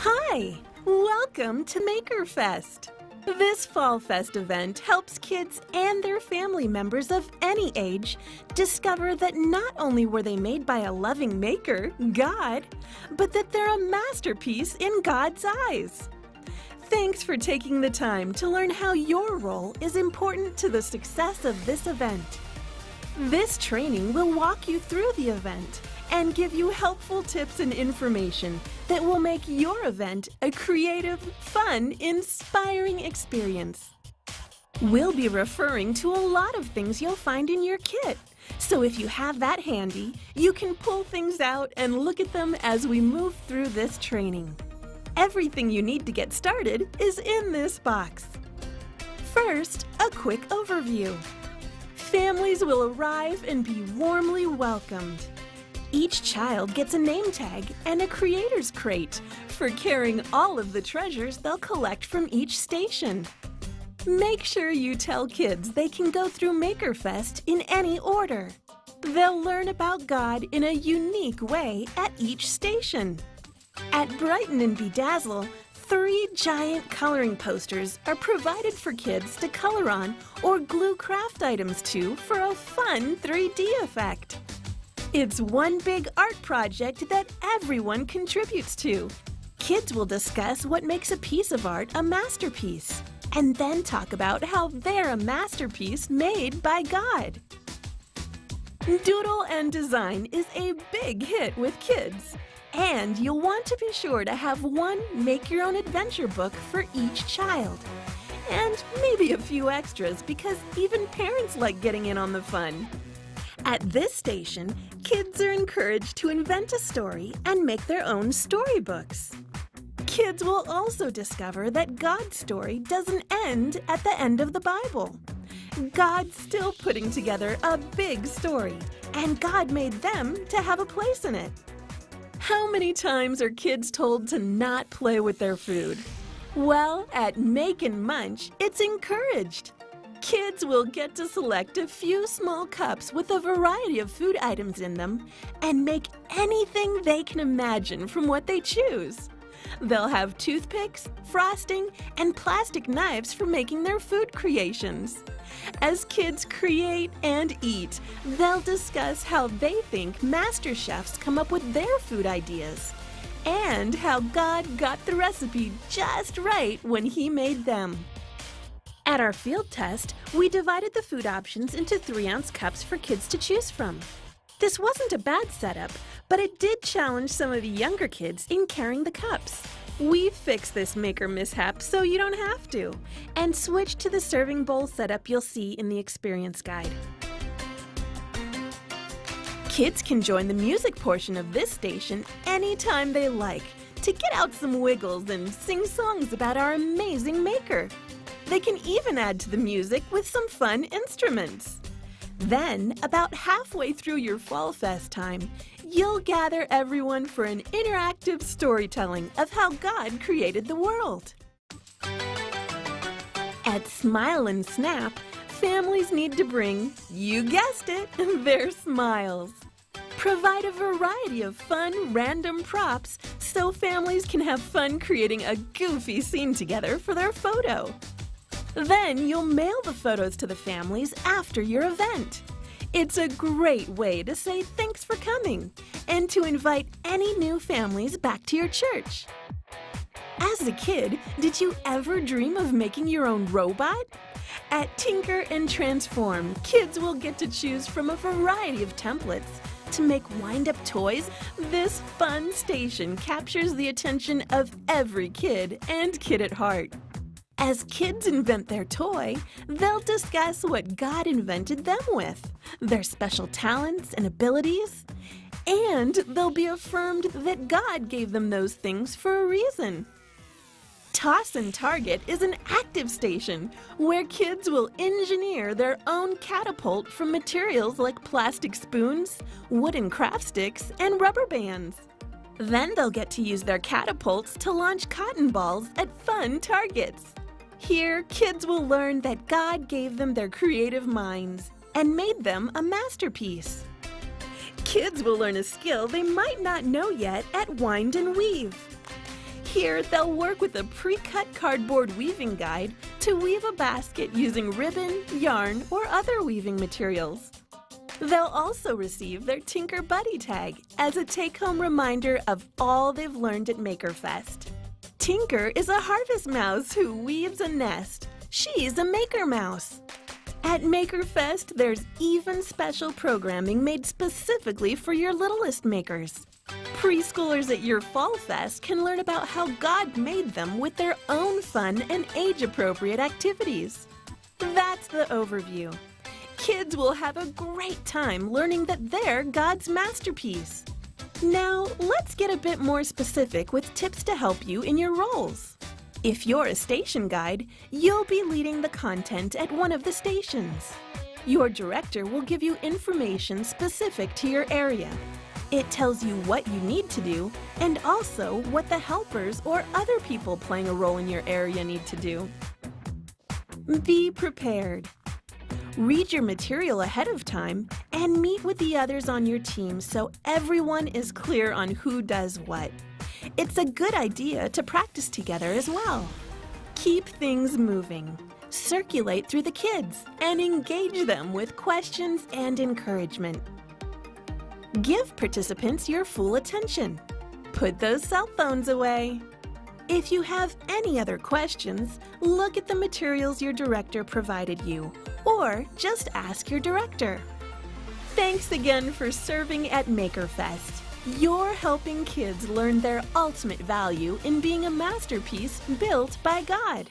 Hi! Welcome to MakerFest! This Fall Fest event helps kids and their family members of any age discover that not only were they made by a loving maker, God, but that they're a masterpiece in God's eyes. Thanks for taking the time to learn how your role is important to the success of this event. This training will walk you through the event and give you helpful tips and information that will make your event a creative, fun, inspiring experience. We'll be referring to a lot of things you'll find in your kit, so if you have that handy, you can pull things out and look at them as we move through this training. Everything you need to get started is in this box. First, a quick overview. Families will arrive and be warmly welcomed. Each child gets a name tag and a creator's crate for carrying all of the treasures they'll collect from each station. Make sure you tell kids they can go through MakerFest in any order. They'll learn about God in a unique way at each station. At Brighten Bedazzle, 3 giant coloring posters are provided for kids to color on or glue craft items to for a fun 3D effect. It's one big art project that everyone contributes to. Kids will discuss what makes a piece of art a masterpiece, and then talk about how they're a masterpiece made by God. Doodle Design is a big hit with kids, and you'll want to be sure to have one make-your-own adventure book for each child. And maybe a few extras because even parents like getting in on the fun. At this station, kids are encouraged to invent a story and make their own storybooks. Kids will also discover that God's story doesn't end at the end of the Bible. God's still putting together a big story, and God made them to have a place in it. How many times are kids told to not play with their food? Well, at Make and Munch, it's encouraged. Kids will get to select a few small cups with a variety of food items in them and make anything they can imagine from what they choose. They'll have toothpicks, frosting, and plastic knives for making their food creations. As kids create and eat, they'll discuss how they think master chefs come up with their food ideas and how God got the recipe just right when He made them. At our field test, we divided the food options into 3-ounce cups for kids to choose from. This wasn't a bad setup, but it did challenge some of the younger kids in carrying the cups. We fixed this maker mishap so you don't have to, and switched to the serving bowl setup you'll see in the experience guide. Kids can join the music portion of this station anytime they like to get out some wiggles and sing songs about our amazing maker. They can even add to the music with some fun instruments. Then, about halfway through your Fall Fest time, you'll gather everyone for an interactive storytelling of how God created the world. At Smile and Snap, families need to bring, you guessed it, their smiles. Provide a variety of fun, random props so families can have fun creating a goofy scene together for their photo. Then you'll mail the photos to the families after your event. It's a great way to say thanks for coming and to invite any new families back to your church. As a kid, did you ever dream of making your own robot? At Tinker and Transform, kids will get to choose from a variety of templates to make wind-up toys. This fun station captures the attention of every kid and kid at heart. As kids invent their toy, they'll discuss what God invented them with, their special talents and abilities, and they'll be affirmed that God gave them those things for a reason. Toss and Target is an active station where kids will engineer their own catapult from materials like plastic spoons, wooden craft sticks, and rubber bands. Then they'll get to use their catapults to launch cotton balls at fun targets. Here, kids will learn that God gave them their creative minds and made them a masterpiece. Kids will learn a skill they might not know yet at Wind and Weave. Here, they'll work with a pre-cut cardboard weaving guide to weave a basket using ribbon, yarn, or other weaving materials. They'll also receive their Tinker Buddy tag as a take-home reminder of all they've learned at MakerFest. Tinker is a harvest mouse who weaves a nest. She's a maker mouse. At MakerFest, there's even special programming made specifically for your littlest makers. Preschoolers at your Fall Fest can learn about how God made them with their own fun and age-appropriate activities. That's the overview. Kids will have a great time learning that they're God's masterpiece. Now, let's get a bit more specific with tips to help you in your roles. If you're a station guide, you'll be leading the content at one of the stations. Your director will give you information specific to your area. It tells you what you need to do and also what the helpers or other people playing a role in your area need to do. Be prepared. Read your material ahead of time and meet with the others on your team so everyone is clear on who does what. It's a good idea to practice together as well. Keep things moving. Circulate through the kids and engage them with questions and encouragement. Give participants your full attention. Put those cell phones away. If you have any other questions, look at the materials your director provided you, or just ask your director. Thanks again for serving at MakerFest. You're helping kids learn their ultimate value in being a masterpiece built by God.